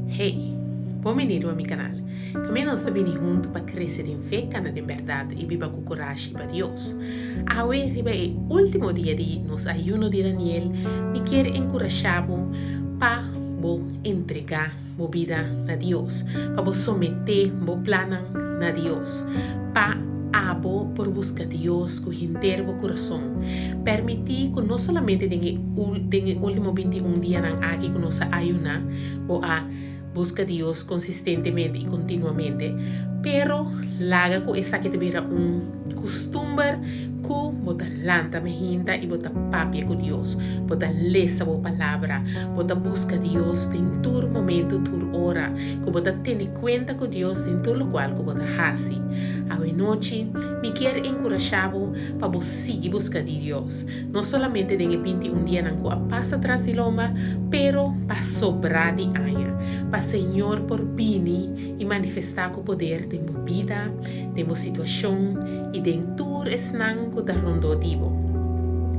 Hey, bem-vindo a meu canal. Caminhamos também juntos para crescer em fé, cana de verdade e viva com coragem para Deus. Hoje riba é o último dia de nos ayuno de Daniel. Me quero encorajar para entregar a vida a Deus, para someter o plano a Deus, para abo por buscar Deus com inteiro coração. Permitir que não somente tenha último 21 dias aqui que nós ayuna ou a busca Deus consistentemente e continuamente, pero laga ko esa que te vira costumbre ku bota lanta mehinta e bota papia com Deus, bota lesa a palavra, bota busca Deus em todo momento, toda hora, que bota ter conta com Deus em tudo o qual que bota hasi. A noite, me quero encorajar para você seguir busca de Deus, não somente de 21 dias não a passa atrás de loma, pero para sobrar de aia, para Senhor por bini e manifestar o poder de minha vida, de minha situação e de tudo esnan que está rondativo.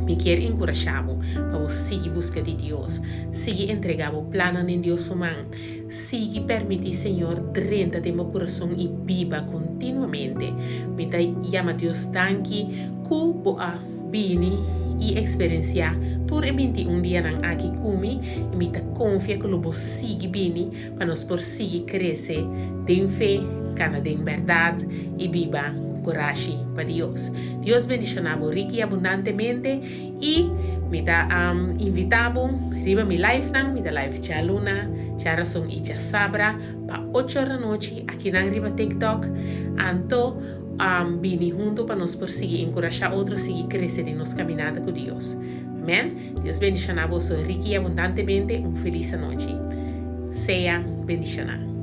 Me quero encorajar para você seguir busca de Deus, seguir entregar o plano em Deus humano, seguir permitir Senhor dentro de meu coração e viva continuamente. Me dá chama Deus tanque que boa bini e experienciar por 21 dias aqui comigo e me dá confia que eu vou seguir bini para nós por seguir crescer de fé, cana de verdade e viva coragem para Deus. Deus bendicionado rico e abundantemente e me dá invitado riba mi live nang mi da live cha luna cha razón y cha sabra pa 8 da noite aqui na riba TikTok anto bini junto para nos por seguir encorajar outros seguir crescer em nossa caminhada com Deus. Amém? Deus bendicionado rico e abundantemente. Feliz noite. Seja bendicionado.